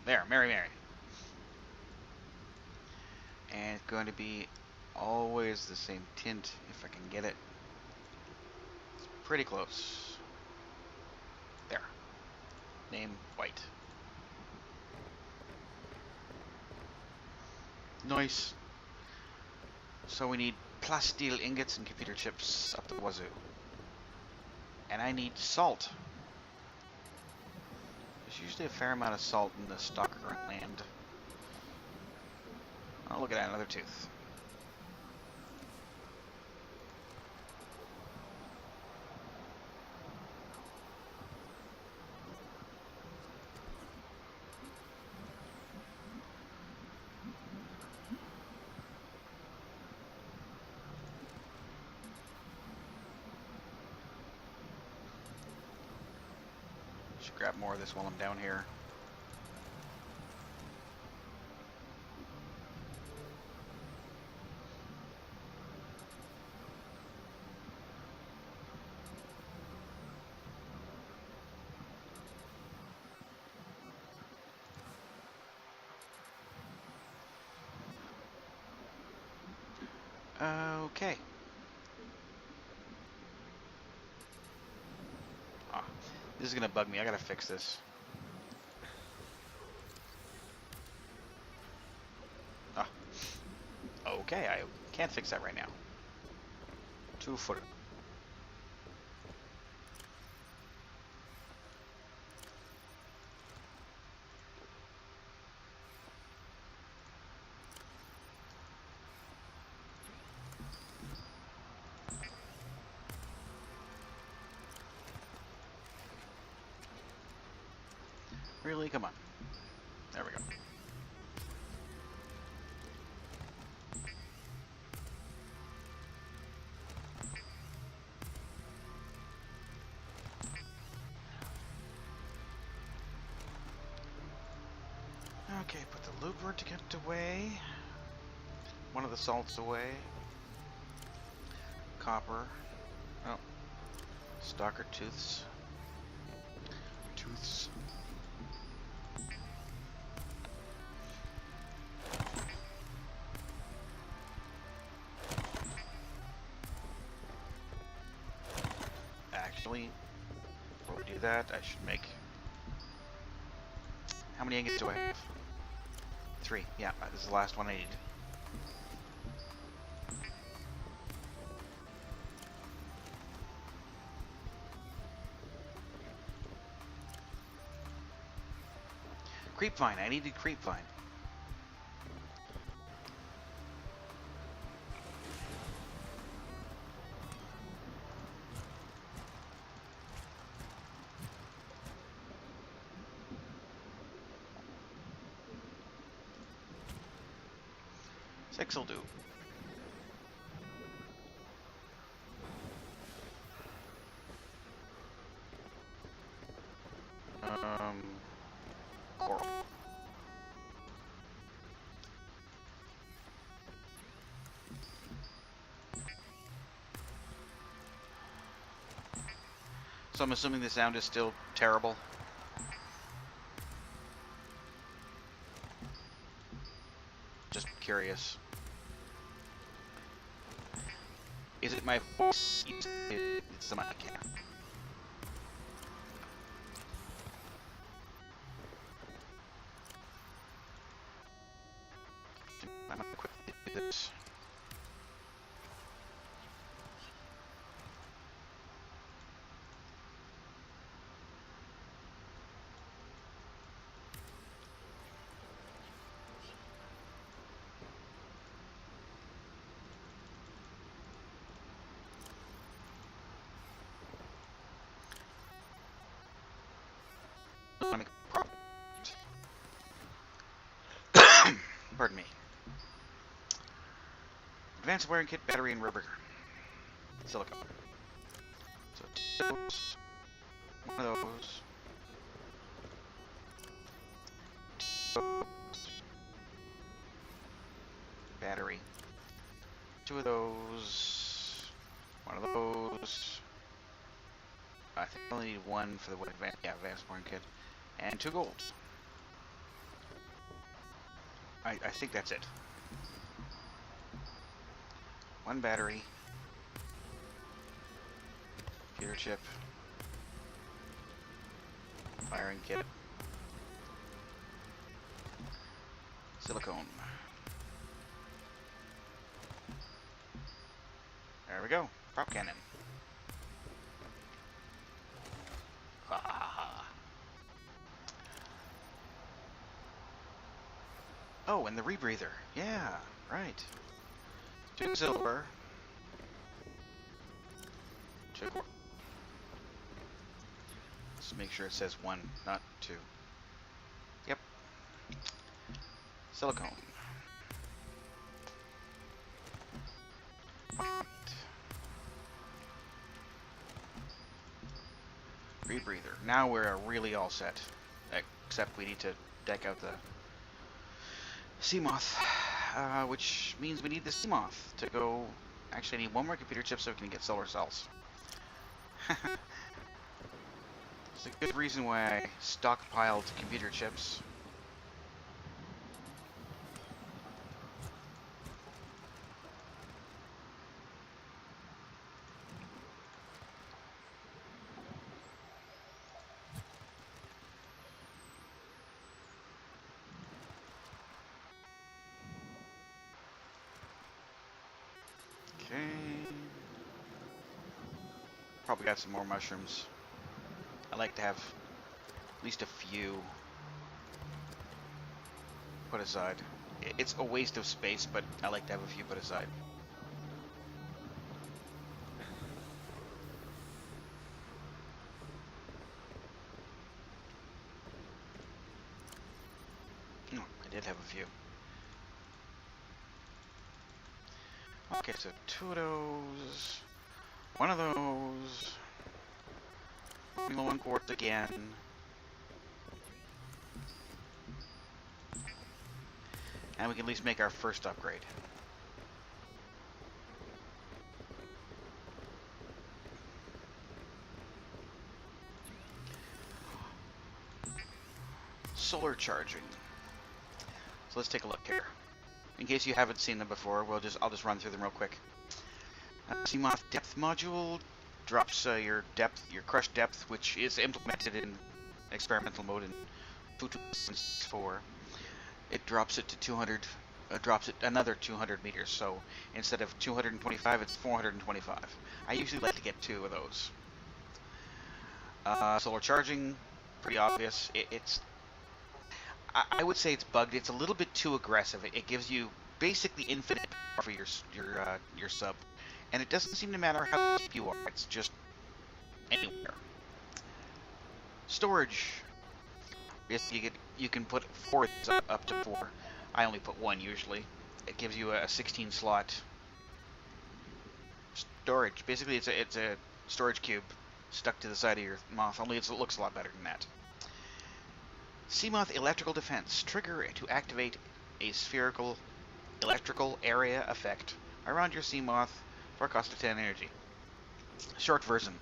There, Mary. And it's going to be always the same tint if I can get it. It's pretty close. There. Name white. Nice. So we need plasteel ingots and computer chips up the wazoo. And I need salt. There's usually a fair amount of salt in the Stalker land. Oh, look at that, another tooth. Should grab more of this while I'm down here. Okay. Ah, this is gonna bug me. I gotta fix this. Ah. Okay, I can't fix that right now. 2-footer. Really? Come on. There we go. Okay, put the lubricant away. One of the salts away. Copper. Oh. Stalker tooths. Tooths. Actually, before we do that, I should make... How many ingots do I have? 3. Yeah, this is the last one I need. Creepvine. I needed creepvine. Six'll do. Coral. So I'm assuming the sound is still terrible. Just curious. Is it my voice? It's the mic, yeah. I'm gonna quickly do this. Pardon me. Advanced wiring kit, battery, and rubber. Silicone. So two of those. One of those. Two of those. Battery. 2 of those. 1 of those. I think I only need 1 for the advanced wiring kit. And 2 gold. I think that's it. One battery. Computer chip. Firing kit. Silicone. There we go. Prop cannon. Ha ha ha. Oh, and the rebreather. Yeah, right. 2 silver. 2 quartz. Let's make sure it says 1, not 2. Yep. Silicone. Rebreather. Now we're really all set. Except we need to deck out the Seamoth, which means we need the Seamoth to go. Actually, I need 1 more computer chip so we can get solar cells. It's a good reason why I stockpiled computer chips. Okay. Probably got some more mushrooms. I like to have at least a few put aside. It's a waste of space, but I like to have a few put aside. Oh, I did have a few. Okay, so 2 of those, 1 of those, low 1 quartz again. And we can at least make our first upgrade. Solar charging. So let's take a look here. In case you haven't seen them before, I'll just run through them real quick. Seamoth depth module drops your crush depth, which is implemented in experimental mode in 2.4. It drops it to 200. Drops it another 200 meters. So instead of 225, it's 425. I usually like to get 2 of those. Solar charging, pretty obvious. I would say it's bugged. It's a little bit too aggressive. It gives you basically infinite power for your sub, and it doesn't seem to matter how deep you are. It's just anywhere. Storage. Basically, you can put 4 up to 4. I only put 1 usually. It gives you a 16 slot storage. Basically, it's a storage cube stuck to the side of your moth. Only it looks a lot better than that. Seamoth electrical defense. Trigger to activate a spherical electrical area effect around your Seamoth for a cost of 10 energy. Short version.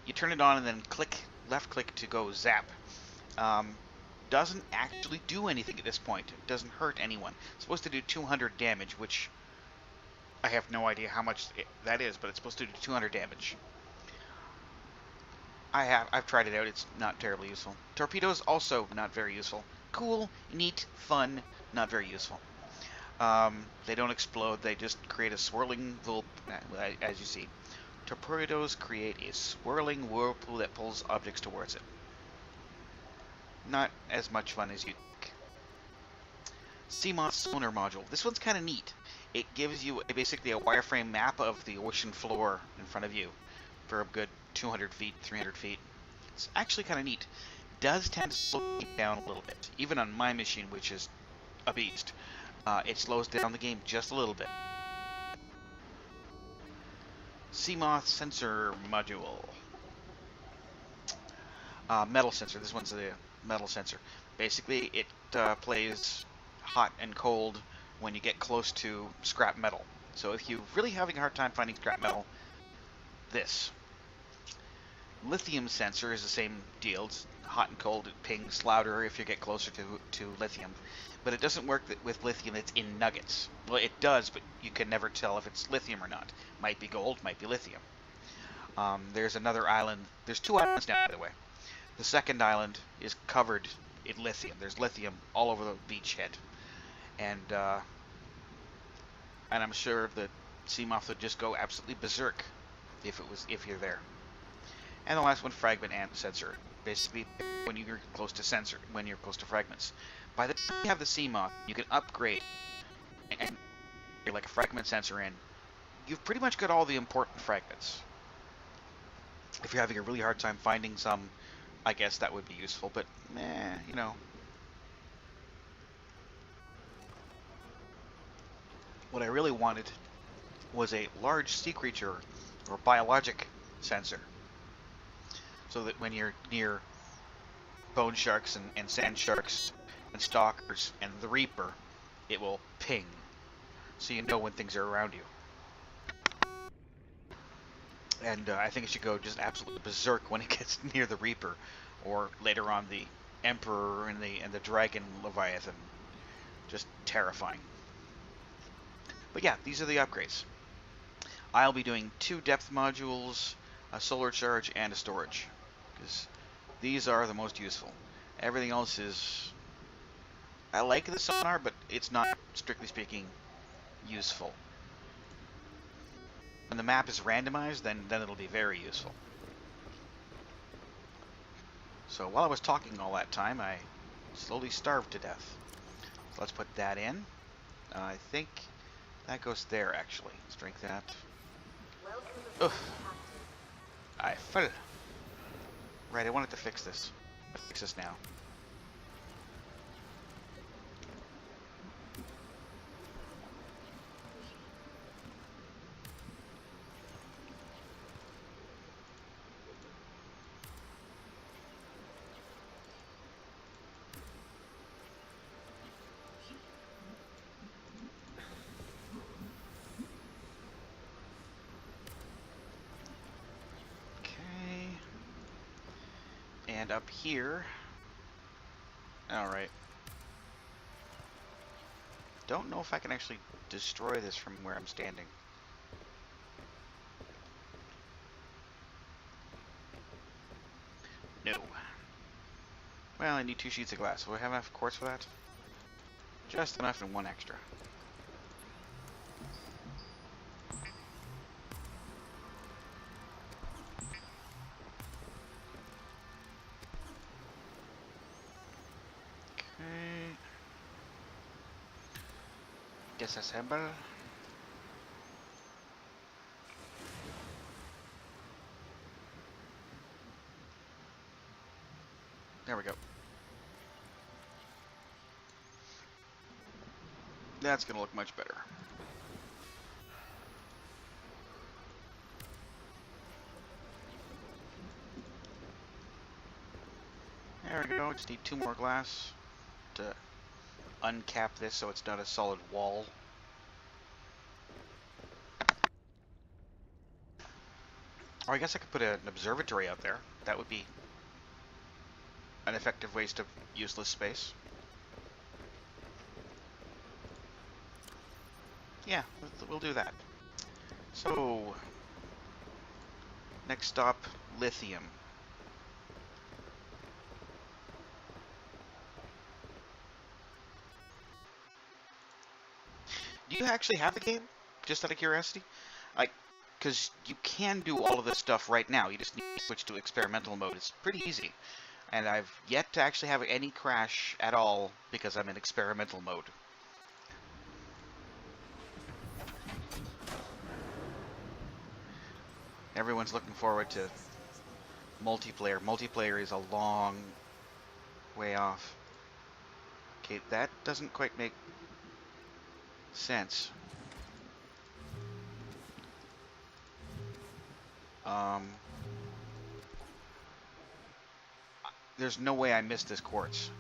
You turn it on and then left click to go zap. Doesn't actually do anything at this point. It doesn't hurt anyone. It's supposed to do 200 damage, which I have no idea how much that is, but it's supposed to do 200 damage. I've tried it out. It's not terribly useful. Torpedoes also not very useful. Cool, neat, fun, not very useful. They don't explode. They just create a swirling whirlpool, as you see. Torpedoes create a swirling whirlpool that pulls objects towards it. Not as much fun as you think. Seamoth sonar module. This one's kind of neat. It gives you basically a wireframe map of the ocean floor in front of you for a good 200 feet, 300 feet. It's actually kind of neat. Does tend to slow the game down a little bit. Even on my machine, which is a beast, it slows down the game just a little bit. Seamoth sensor module. Metal sensor. This one's the metal sensor. Basically, it plays hot and cold when you get close to scrap metal. So if you're really having a hard time finding scrap metal, this. Lithium sensor is the same deal. It's hot and cold. It pings louder if you get closer to lithium. but it doesn't work with lithium that's in nuggets. Well, it does, but you can never tell if it's lithium or not. Might be gold, might be lithium. There's another island. There's 2 islands now, by the way. The second island is covered in lithium. There's lithium all over the beachhead, and I'm sure the Seamoth would just go absolutely berserk if you're there. And the last one, fragment and sensor. Basically, when you're close to fragments. By the time you have the Seamoth, you can upgrade and you're like a fragment sensor in. You've pretty much got all the important fragments. If you're having a really hard time finding some, I guess that would be useful, but you know. What I really wanted was a large sea creature or biologic sensor, so that when you're near bone sharks and sand sharks and stalkers and the Reaper, it will ping, so you know when things are around you. And I think it should go just absolutely berserk when it gets near the Reaper, or later on the Emperor and the Dragon Leviathan. Just terrifying. But yeah, these are the upgrades. I'll be doing 2 depth modules, a solar charge, and a storage, because these are the most useful. Everything else is... I like the sonar, but it's not, strictly speaking, useful. When the map is randomized, then it'll be very useful. So while I was talking all that time, I slowly starved to death. So let's put that in. I think that goes there, actually. Let's drink that. Ugh. I fell. Right, I wanted to fix this. Let's fix this now. And up here, alright, don't know if I can actually destroy this from where I'm standing. No. Well, I need 2 sheets of glass. Will I have enough quartz for that? Just enough and 1 extra. Disassemble. There we go. That's gonna look much better. There we go. Just need 2 more glass to uncap this so it's not a solid wall. Or I guess I could put an observatory out there. That would be an effective waste of useless space. Yeah, we'll do that. So, next stop, lithium. Do you actually have the game? Just out of curiosity? Because you can do all of this stuff right now. You just need to switch to experimental mode. It's pretty easy. And I've yet to actually have any crash at all because I'm in experimental mode. Everyone's looking forward to multiplayer. Multiplayer is a long way off. Okay, that doesn't quite make sense. There's no way I missed this quartz.